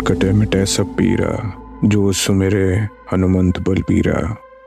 कटे मिटे सब पीरा, जो सुमेरे हनुमंत बलबीरा।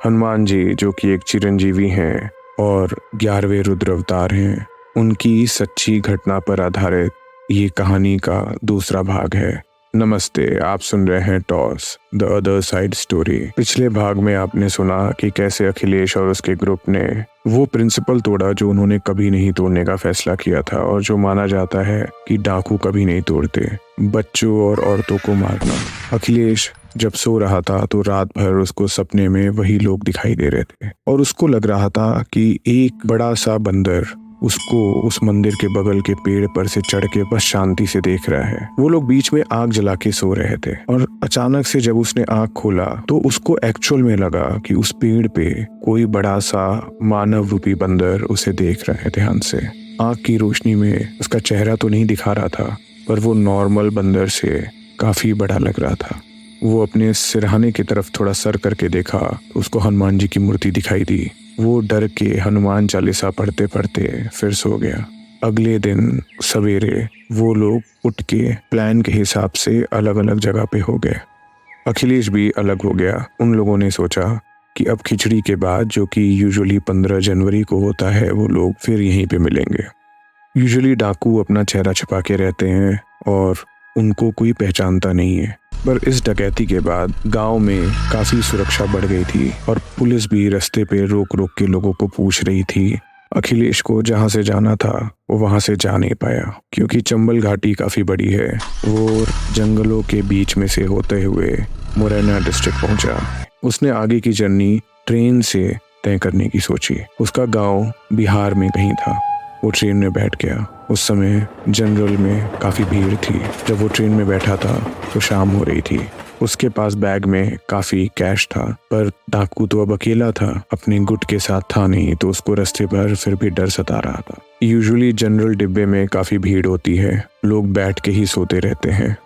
हनुमान जी जो कि एक चिरंजीवी हैं और 11वें रुद्र अवतार हैं, उनकी सच्ची घटना पर आधारित ये कहानी का दूसरा भाग है। नमस्ते, आप सुन रहे हैं toss the other side story. पिछले भाग में आपने सुना कि कैसे अखिलेश और उसके ग्रुप ने वो प्रिंसिपल तोड़ा जो उन्होंने कभी नहीं तोड़ने का फैसला किया था और जो माना जाता है कि डाकू कभी नहीं तोड़ते, बच्चों और औरतों को मारना। अखिलेश जब सो रहा था तो रात भर उसको सपने में वही लोग दिखाई दे रहे थे और उसको लग रहा था कि एक बड़ा सा बंदर उसको उस मंदिर के बगल के पेड़ पर से चढ़ के बस शांति से देख रहा है। वो लोग बीच में आग जला के सो रहे थे और अचानक से जब उसने आँख खोला तो उसको एक्चुअल में लगा कि उस पेड़ पे कोई बड़ा सा मानव रूपी बंदर उसे देख रहा है ध्यान से। आँख की रोशनी में उसका चेहरा तो नहीं दिखा रहा था, पर वो नॉर्मल बंदर से काफी बड़ा लग रहा था। वो अपने सिरहाने की तरफ थोड़ा सर करके देखा तो उसको हनुमान जी की मूर्ति दिखाई दी। वो डर के हनुमान चालीसा पढ़ते पढ़ते फिर सो गया। अगले दिन सवेरे वो लोग उठ के प्लान के हिसाब से अलग अलग जगह पे हो गए। अखिलेश भी अलग हो गया। उन लोगों ने सोचा कि अब खिचड़ी के बाद, जो कि यूजुअली 15 जनवरी को होता है, वो लोग फिर यहीं पे मिलेंगे। यूजुअली डाकू अपना चेहरा छुपा के रहते हैं और उनको कोई पहचानता नहीं है, पर इस डकैती के बाद गांव में काफी सुरक्षा बढ़ गई थी और पुलिस भी रास्ते पे रोक रोक के लोगों को पूछ रही थी। अखिलेश को जहां से जाना था वो वहां से जा नहीं पाया क्योंकि चंबल घाटी काफी बड़ी है। वो जंगलों के बीच में से होते हुए मुरैना डिस्ट्रिक्ट पहुंचा। उसने आगे की जर्नी ट्रेन से तय करने की सोची। उसका गाँव बिहार में कहीं था। वो ट्रेन में बैठ गया। उस समय जनरल में काफ़ी भीड़ थी। जब वो ट्रेन में बैठा था तो शाम हो रही थी। उसके पास बैग में काफ़ी कैश था, पर डाकू तो अब अकेला था, अपने गुट के साथ था नहीं, तो उसको रास्ते पर फिर भी डर सता रहा था। यूजुअली जनरल डिब्बे में काफ़ी भीड़ होती है, लोग बैठ के ही सोते रहते हैं।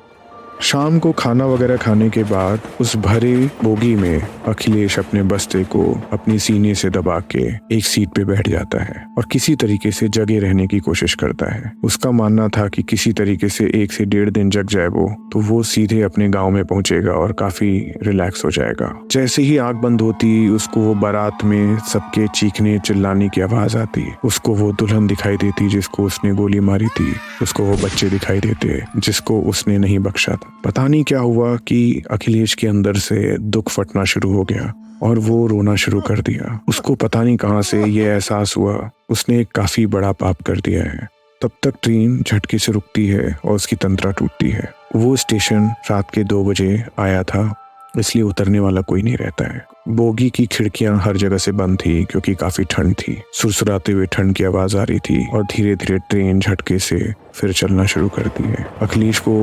शाम को खाना वगैरह खाने के बाद उस भरे बोगी में अखिलेश अपने बस्ते को अपनी सीने से दबा के एक सीट पे बैठ जाता है और किसी तरीके से जगे रहने की कोशिश करता है। उसका मानना था कि किसी तरीके से 1 से 1.5 दिन जग जाए तो वो सीधे अपने गांव में पहुंचेगा और काफी रिलैक्स हो जाएगा। जैसे ही आंख बंद होती, उसको वो बारात में सबके चीखने चिल्लाने की आवाज आती। उसको वो दुल्हन दिखाई देती जिसको उसने गोली मारी थी। उसको वो बच्चे दिखाई देते जिसको उसने नहीं बख्शा था। पता नहीं क्या हुआ कि अखिलेश के अंदर से दुख फटना शुरू हो गया और वो रोना शुरू कर दिया। उसको पता नहीं कहां से ये एहसास हुआ, उसने एक काफी बड़ा पाप कर दिया है। तब तक ट्रेन झटके से रुकती है और उसकी तंत्रा टूटती है। वो स्टेशन रात के 2 बजे आया था, इसलिए उतरने वाला कोई नहीं रहता है। बोगी की खिड़कियां हर जगह से बंद थी क्योंकि काफी ठंड थी। सुरसुराते हुए ठंड की आवाज आ रही थी और धीरे धीरे ट्रेन झटके से फिर चलना शुरू करती है। अखिलेश को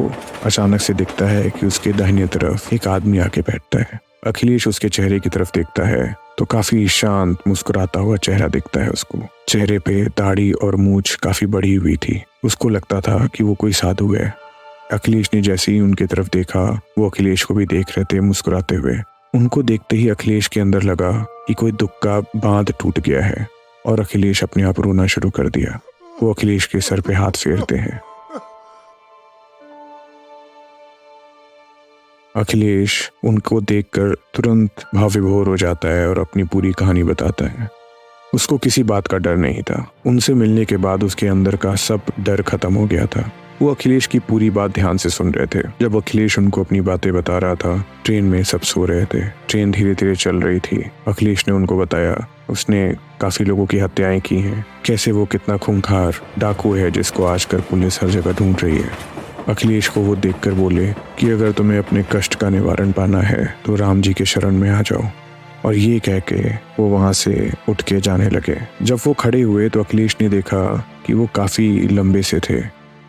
अचानक से दिखता है कि उसके दाहिने तरफ एक आदमी आके बैठता है। अखिलेश उसके चेहरे की तरफ देखता है तो काफी शांत मुस्कुराता हुआ चेहरा दिखता है उसको। चेहरे पे दाढ़ी और मूंछ काफी बड़ी हुई थी। उसको लगता था कि वो कोई साधु है। अखिलेश ने जैसे ही उनकी तरफ देखा, वो अखिलेश को भी देख रहे थे मुस्कुराते हुए। उनको देखते ही अखिलेश के अंदर लगा कि कोई दुख का बांध टूट गया है और अखिलेश अपने आप रोना शुरू कर दिया। वो अखिलेश के सर पे हाथ फेरते हैं। अखिलेश उनको देखकर तुरंत भावविभोर हो जाता है और अपनी पूरी कहानी बताता है। उसको किसी बात का डर नहीं था। उनसे मिलने के बाद उसके अंदर का सब डर खत्म हो गया था। वो अखिलेश की पूरी बात ध्यान से सुन रहे थे। जब अखिलेश उनको अपनी बातें बता रहा था, ट्रेन में सब सो रहे थे। ट्रेन धीरे धीरे चल रही थी। अखिलेश ने उनको बताया उसने काफी लोगों की हत्याएं की हैं, कैसे वो कितना खूंखार डाकू है जिसको आजकल पुलिस हर जगह ढूंढ रही है। अखिलेश को वो देखकर बोले कि अगर तुम्हें अपने कष्ट का निवारण पाना है तो राम जी के शरण में आ जाओ। और ये कह के वो वहां से उठ के जाने लगे। जब वो खड़े हुए तो अखिलेश ने देखा कि वो काफी लंबे से थे।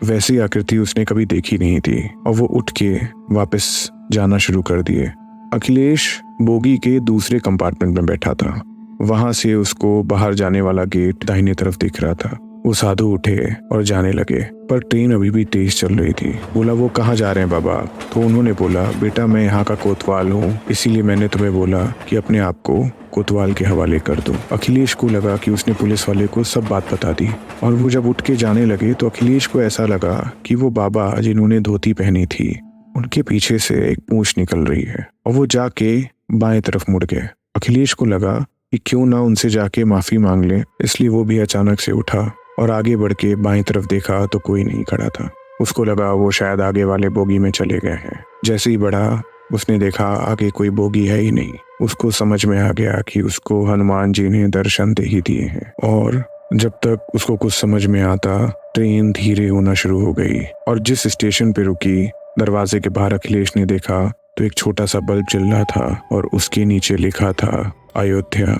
वैसी आकृति उसने कभी देखी नहीं थी और वो उठ के वापस जाना शुरू कर दिए। अखिलेश बोगी के दूसरे कंपार्टमेंट में बैठा था। वहां से उसको बाहर जाने वाला गेट दाहिने तरफ दिख रहा था। वो साधु उठे और जाने लगे, पर ट्रेन अभी भी तेज चल रही थी। बोला, वो कहाँ जा रहे हैं बाबा? तो उन्होंने बोला, बेटा मैं यहाँ का कोतवाल हूँ, इसीलिए मैंने तुम्हें बोला कि अपने आप को कोतवाल के हवाले कर दो। अखिलेश को लगा कि उसने पुलिस वाले को सब बात बता दी और वो जब उठ के जाने लगे तो अखिलेश को ऐसा लगा कि वो बाबा जिन्होंने धोती पहनी थी उनके पीछे से एक पूंछ निकल रही है और वो जाके बाएं तरफ मुड़ गए। अखिलेश को लगा कि क्यों ना उनसे जाके माफी मांग ले, इसलिए वो भी अचानक से उठा और आगे बढ़ के बाएं तरफ देखा तो कोई नहीं खड़ा था। उसको लगा वो शायद आगे वाले बोगी में चले गए हैं। जैसे ही बढ़ा उसने देखा आगे कोई बोगी है ही नहीं। उसको समझ में आ गया कि उसको हनुमान जी ने दर्शन दे ही दिए हैं। और जब तक उसको कुछ समझ में आता ट्रेन धीरे होना शुरू हो गई और जिस स्टेशन पे रुकी दरवाजे के बाहर अखिलेश ने देखा तो एक छोटा सा बल्ब जल रहा था और उसके नीचे लिखा था अयोध्या।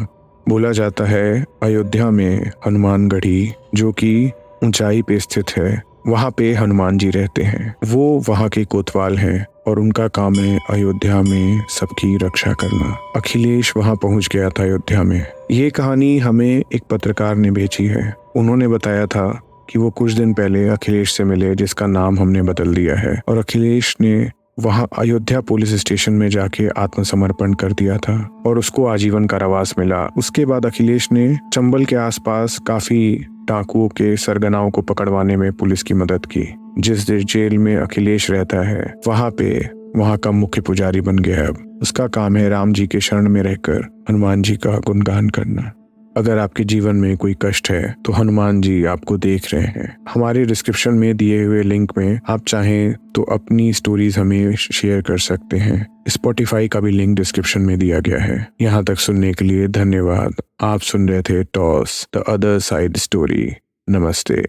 बोला जाता है अयोध्या में हनुमानगढ़ी, जो कि ऊंचाई पे स्थित है, वहाँ पे हनुमान जी रहते हैं। वो वहाँ के कोतवाल हैं और उनका काम है अयोध्या में सबकी रक्षा करना। अखिलेश वहाँ पहुँच गया था अयोध्या में। ये कहानी हमें एक पत्रकार ने भेजी है। उन्होंने बताया था कि वो कुछ दिन पहले अखिलेश से मिले, जिसका नाम हमने बदल दिया है, और अखिलेश ने वहां अयोध्या पुलिस स्टेशन में जाके आत्मसमर्पण कर दिया था और उसको आजीवन कारावास मिला। उसके बाद अखिलेश ने चंबल के आसपास काफी डाकुओं के सरगनाओं को पकड़वाने में पुलिस की मदद की। जिस जेल में अखिलेश रहता है वहां का मुख्य पुजारी बन गया। अब उसका काम है राम जी के शरण में रहकर हनुमान जी का गुणगान करना। अगर आपके जीवन में कोई कष्ट है तो हनुमान जी आपको देख रहे हैं। हमारे डिस्क्रिप्शन में दिए हुए लिंक में आप चाहें तो अपनी स्टोरीज हमें शेयर कर सकते हैं। स्पॉटिफाई का भी लिंक डिस्क्रिप्शन में दिया गया है। यहाँ तक सुनने के लिए धन्यवाद। आप सुन रहे थे toss the other side story. नमस्ते।